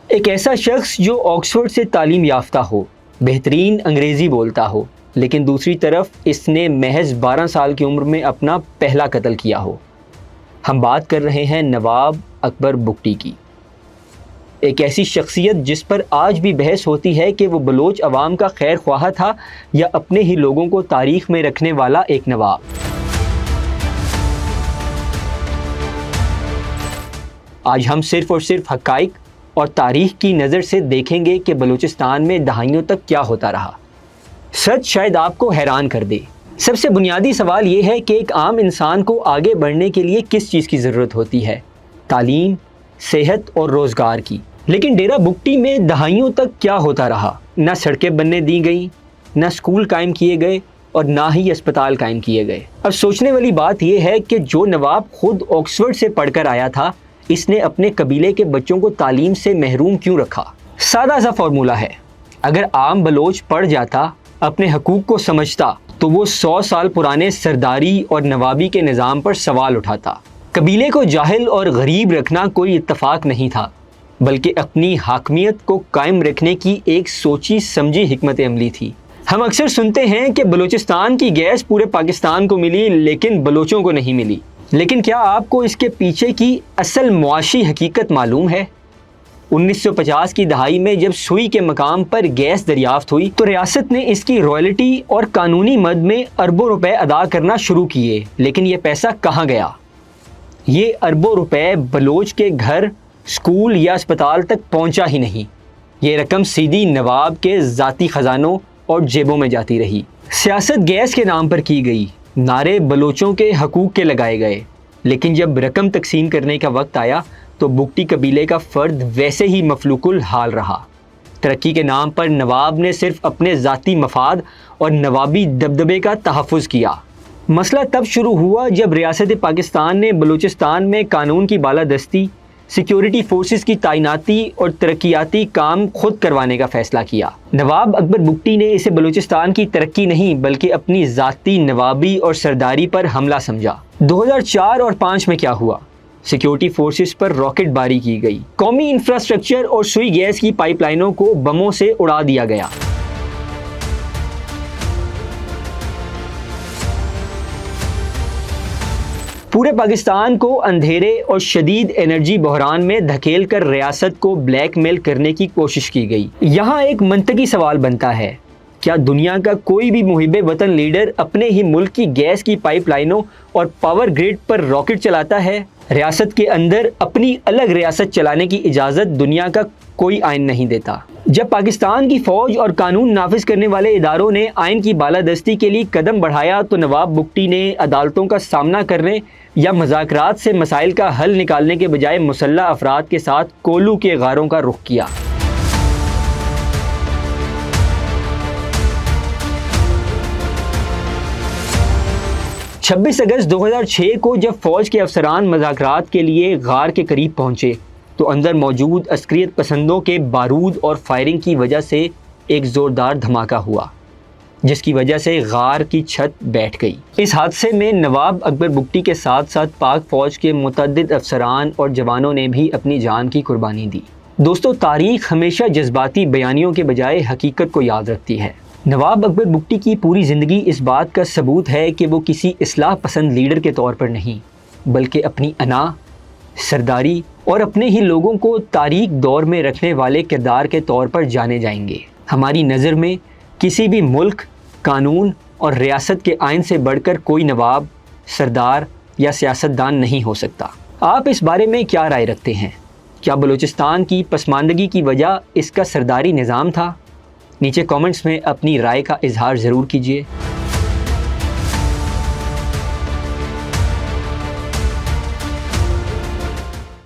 ایک ایسا شخص جو آکسفورڈ سے تعلیم یافتہ ہو، بہترین انگریزی بولتا ہو، لیکن دوسری طرف اس نے محض 12 سال کی عمر میں اپنا پہلا قتل کیا ہو۔ ہم بات کر رہے ہیں نواب اکبر بگٹی کی، ایک ایسی شخصیت جس پر آج بھی بحث ہوتی ہے کہ وہ بلوچ عوام کا خیر خواہ تھا یا اپنے ہی لوگوں کو تاریخ میں رکھنے والا ایک نواب۔ آج ہم صرف اور صرف حقائق اور تاریخ کی نظر سے دیکھیں گے کہ بلوچستان میں دہائیوں تک کیا ہوتا رہا۔ سچ شاید آپ کو حیران کر دے۔ سب سے بنیادی سوال یہ ہے کہ ایک عام انسان کو آگے بڑھنے کے لیے کس چیز کی ضرورت ہوتی ہے؟ تعلیم، صحت اور روزگار کی۔ لیکن ڈیرہ بگٹی میں دہائیوں تک کیا ہوتا رہا؟ نہ سڑکیں بننے دی گئیں، نہ اسکول قائم کیے گئے اور نہ ہی اسپتال قائم کیے گئے۔ اب سوچنے والی بات یہ ہے کہ جو نواب خود آکسفورڈ سے پڑھ کر آیا تھا، اس نے اپنے قبیلے کے بچوں کو تعلیم سے محروم کیوں رکھا؟ سادہ سا فارمولہ ہے، اگر عام بلوچ پڑھ جاتا، اپنے حقوق کو سمجھتا، تو وہ 100 سال پرانے سرداری اور نوابی کے نظام پر سوال اٹھاتا۔ قبیلے کو جاہل اور غریب رکھنا کوئی اتفاق نہیں تھا، بلکہ اپنی حاکمیت کو قائم رکھنے کی ایک سوچی سمجھی حکمت عملی تھی۔ ہم اکثر سنتے ہیں کہ بلوچستان کی گیس پورے پاکستان کو ملی لیکن بلوچوں کو نہیں ملی، لیکن کیا آپ کو اس کے پیچھے کی اصل معاشی حقیقت معلوم ہے؟ 1950 کی دہائی میں جب سوئی کے مقام پر گیس دریافت ہوئی تو ریاست نے اس کی رائلٹی اور قانونی مد میں اربوں روپے ادا کرنا شروع کیے، لیکن یہ پیسہ کہاں گیا؟ یہ اربوں روپے بلوچ کے گھر، اسکول یا اسپتال تک پہنچا ہی نہیں۔ یہ رقم سیدھی نواب کے ذاتی خزانوں اور جیبوں میں جاتی رہی۔ سیاست گیس کے نام پر کی گئی، نعرے بلوچوں کے حقوق کے لگائے گئے، لیکن جب رقم تقسیم کرنے کا وقت آیا تو بگٹی قبیلے کا فرد ویسے ہی مفلوق الحال رہا۔ ترقی کے نام پر نواب نے صرف اپنے ذاتی مفاد اور نوابی دبدبے کا تحفظ کیا۔ مسئلہ تب شروع ہوا جب ریاست پاکستان نے بلوچستان میں قانون کی بالادستی، سیکیورٹی فورسز کی تعیناتی اور ترقیاتی کام خود کروانے کا فیصلہ کیا۔ نواب اکبر بگٹی نے اسے بلوچستان کی ترقی نہیں بلکہ اپنی ذاتی نوابی اور سرداری پر حملہ سمجھا۔ 2004 اور 2005 میں کیا ہوا؟ سیکیورٹی فورسز پر راکٹ باری کی گئی، قومی انفراسٹرکچر اور سوئی گیس کی پائپ لائنوں کو بموں سے اڑا دیا گیا۔ پورے پاکستان کو اندھیرے اور شدید انرجی بحران میں دھکیل کر ریاست کو بلیک میل کرنے کی کوشش کی گئی۔ یہاں ایک منطقی سوال بنتا ہے، کیا دنیا کا کوئی بھی محب وطن لیڈر اپنے ہی ملک کی گیس کی پائپ لائنوں اور پاور گریڈ پر راکٹ چلاتا ہے؟ ریاست کے اندر اپنی الگ ریاست چلانے کی اجازت دنیا کا کوئی آئین نہیں دیتا۔ جب پاکستان کی فوج اور قانون نافذ کرنے والے اداروں نے آئین کی بالادستی کے لیے قدم بڑھایا تو نواب بگٹی نے عدالتوں کا سامنا کرنے یا مذاکرات سے مسائل کا حل نکالنے کے بجائے مسلح افراد کے ساتھ کولو کے غاروں کا رخ کیا۔ 26 اگست 2006 کو جب فوج کے افسران مذاکرات کے لیے غار کے قریب پہنچے تو اندر موجود عسکریت پسندوں کے بارود اور فائرنگ کی وجہ سے ایک زوردار دھماکہ ہوا، جس کی وجہ سے غار کی چھت بیٹھ گئی۔ اس حادثے میں نواب اکبر بگٹی کے ساتھ ساتھ پاک فوج کے متعدد افسران اور جوانوں نے بھی اپنی جان کی قربانی دی۔ دوستو، تاریخ ہمیشہ جذباتی بیانیوں کے بجائے حقیقت کو یاد رکھتی ہے۔ نواب اکبر بگٹی کی پوری زندگی اس بات کا ثبوت ہے کہ وہ کسی اصلاح پسند لیڈر کے طور پر نہیں، بلکہ اپنی انا، سرداری اور اپنے ہی لوگوں کو تاریخ دور میں رکھنے والے کردار کے طور پر جانے جائیں گے۔ ہماری نظر میں کسی بھی ملک، قانون اور ریاست کے آئین سے بڑھ کر کوئی نواب، سردار یا سیاستدان نہیں ہو سکتا۔ آپ اس بارے میں کیا رائے رکھتے ہیں؟ کیا بلوچستان کی پسماندگی کی وجہ اس کا سرداری نظام تھا؟ نیچے کامنٹس میں اپنی رائے کا اظہار ضرور کیجیے۔